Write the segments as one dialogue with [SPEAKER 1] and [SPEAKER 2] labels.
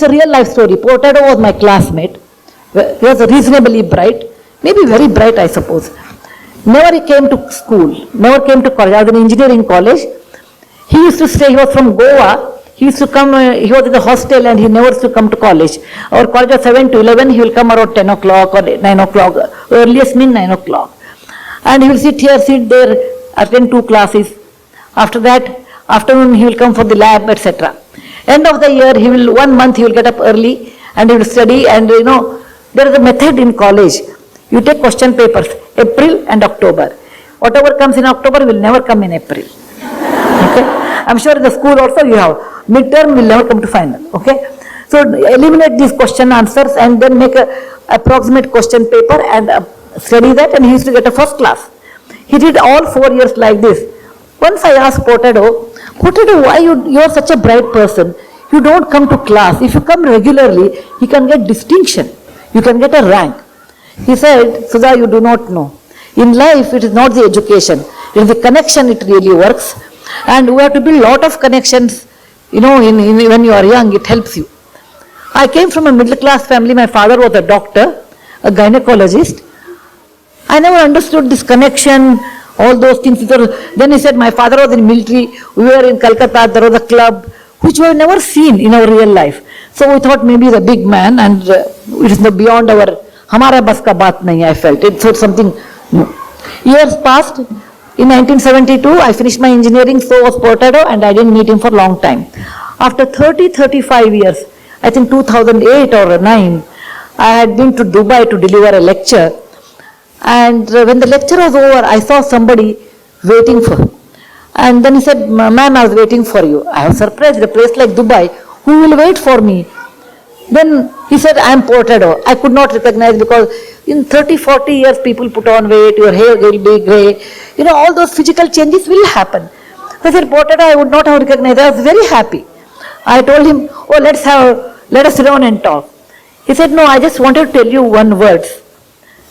[SPEAKER 1] a real life story. Portado was my classmate. He was reasonably bright, maybe very bright, I suppose. Never he came to school, never came to college. I was in engineering college. He used to stay, he was from Goa. He used to come, he was in the hostel and he never used to come to college. Our college was 7 to 11, he will come around 10 o'clock or 9 o'clock, earliest mean 9 o'clock. And he will sit here, sit there, attend 2 classes. After that, afternoon he will come for the lab, etc. End of the year, 1 month he will get up early and he will study, and there is a method in college. You take question papers, April and October. Whatever comes in October will never come in April. Okay? I'm sure in the school also you have. Midterm will never come to final. Okay? So eliminate these question answers and then make a approximate question paper and study that, and he used to get a first class. He did all 4 years like this. Once I asked Portado, why you are such a bright person? You don't come to class. If you come regularly, you can get distinction. You can get a rank. He said, Sudha, you do not know. In life, it is not the education. It is the connection it really works. And we have to build a lot of connections. When you are young, it helps you. I came from a middle class family. My father was a doctor, a gynecologist. I never understood this connection, all those things. Then he said, my father was in military. We were in Calcutta. There was a club, which we have never seen in our real life. So we thought maybe he's a big man and it is beyond our, hamara bas ka baat nahi, I felt. It was something new. Years passed. In 1972, I finished my engineering, so was Portado, and I didn't meet him for a long time. After 35 years, I think 2008 or 9, I had been to Dubai to deliver a lecture. And when the lecture was over, I saw somebody waiting for him. And then he said, ma'am, I was waiting for you. I was surprised, a place like Dubai, who will wait for me? Then he said, I am Portado. I could not recognize, because in 30-40 years people put on weight, your hair will be grey. All those physical changes will happen. I said, Portado, I would not have recognized. I was very happy. I told him, let us sit down and talk. He said, no, I just wanted to tell you one word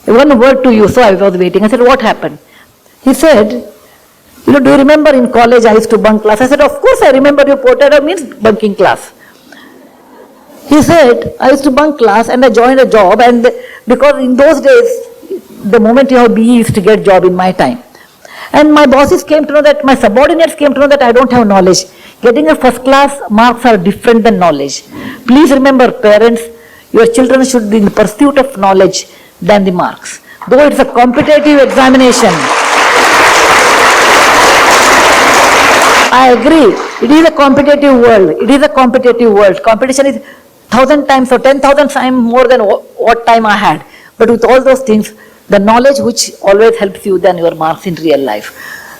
[SPEAKER 1] to you. So I was waiting. I said, what happened? He said, do you remember in college I used to bunk class? I said, of course I remember you. Portado means bunking class. He said, I used to bunk class and I joined a job, and because in those days, the moment you have BE, you used to get job in my time. And my bosses came to know that, my subordinates came to know that I don't have knowledge. Getting a first class marks are different than knowledge. Please remember, parents, your children should be in pursuit of knowledge than the marks. Though it's a competitive examination. I agree. It is a competitive world. It is a competitive world. Competition is 1,000 times or 10,000 times more than what time I had. But with all those things, the knowledge which always helps you than your marks in real life.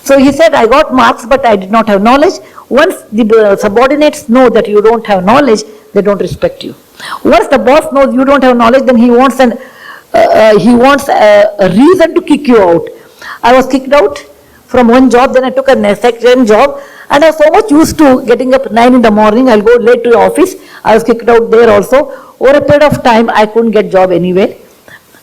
[SPEAKER 1] So he said, I got marks, but I did not have knowledge. Once the subordinates know that you don't have knowledge, they don't respect you. Once the boss knows you don't have knowledge, then he wants a reason to kick you out. I was kicked out from one job, then I took a second job, and I was so much used to getting up 9 in the morning, I'll go late to the office. I was kicked out there also. Over a period of time, I couldn't get job anywhere.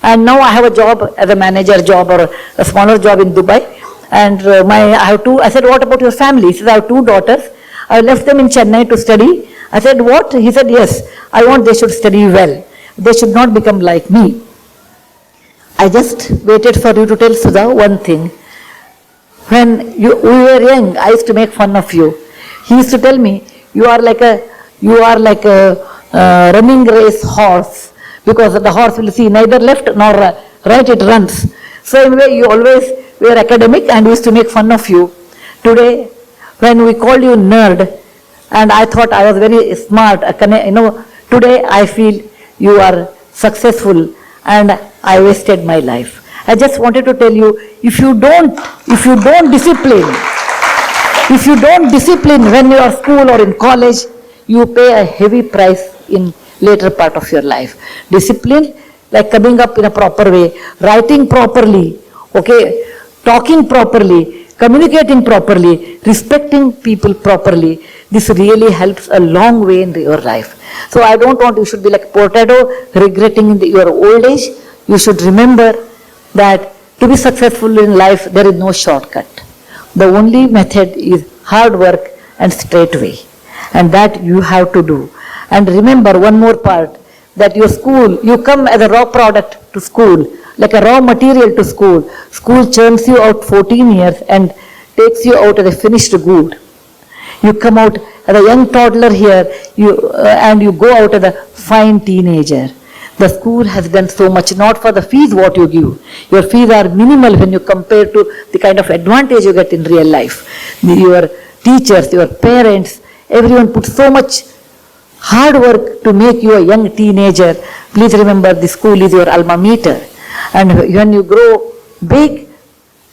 [SPEAKER 1] And now I have a job as a manager job or a smaller job in Dubai. And I said, what about your family? He said, I have 2 daughters. I left them in Chennai to study. I said, what? He said, yes, I want they should study well. They should not become like me. I just waited for you to tell Sudha one thing. When we were young, I used to make fun of you. He used to tell me, you are like a running race horse, because the horse will see neither left nor right, it runs. So anyway, you always were academic, and we used to make fun of you. Today, when we called you nerd, and I thought I was very smart, today I feel you are successful, and I wasted my life. I just wanted to tell you, if you don't discipline when you are school or in college, you pay a heavy price in later part of your life. Discipline, like coming up in a proper way, writing properly, okay, talking properly, communicating properly, respecting people properly. This really helps a long way in your life. So I don't want you should be like Portado, regretting in your old age. You should remember that to be successful in life, there is no shortcut. The only method is hard work and straight way. And that you have to do. And remember one more part, that your school, you come as a raw product to school, like a raw material to school. School churns you out 14 years and takes you out as a finished good. You come out as a young toddler here, and you go out as a fine teenager. The school has done so much, not for the fees what you give. Your fees are minimal when you compare to the kind of advantage you get in real life. Your teachers, your parents, everyone puts so much hard work to make you a young teenager. Please remember, the school is your alma mater. And when you grow big,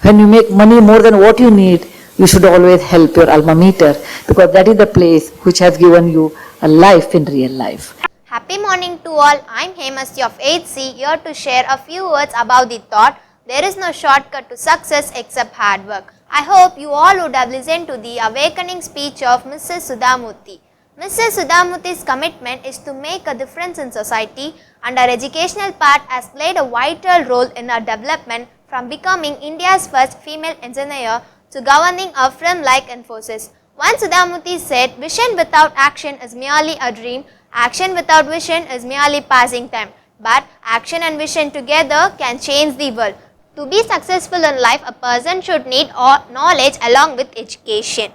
[SPEAKER 1] when you make money more than what you need, you should always help your alma mater, because that is the place which has given you a life in real life.
[SPEAKER 2] Happy morning to all. I'm Hemasti of 8C, here to share a few words about the thought, there is no shortcut to success except hard work. I hope you all would have listened to the awakening speech of Mrs. Sudhamurthy. Mrs. Sudhamurthy's commitment is to make a difference in society, and her educational part has played a vital role in her development, from becoming India's first female engineer to governing a firm-like Infosys. Once Sudhamurthy said, vision without action is merely a dream, action without vision is merely passing time, but action and vision together can change the world. To be successful in life, a person should need knowledge along with education.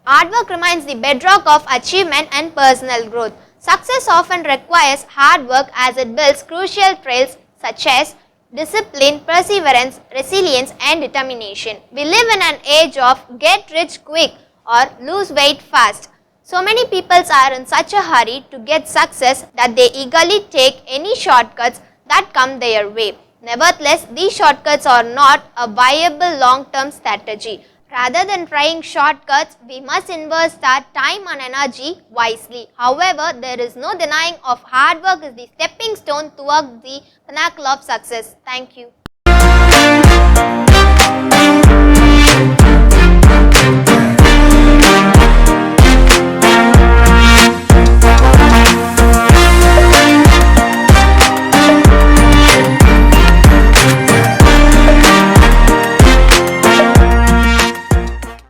[SPEAKER 2] Hard work remains the bedrock of achievement and personal growth. Success often requires hard work as it builds crucial traits such as discipline, perseverance, resilience and determination. We live in an age of get rich quick or lose weight fast. So many people are in such a hurry to get success that they eagerly take any shortcuts that come their way. Nevertheless, these shortcuts are not a viable long-term strategy. Rather than trying shortcuts, we must invest our time and energy wisely. However, there is no denying of hard work is the stepping stone towards the pinnacle of success. Thank you.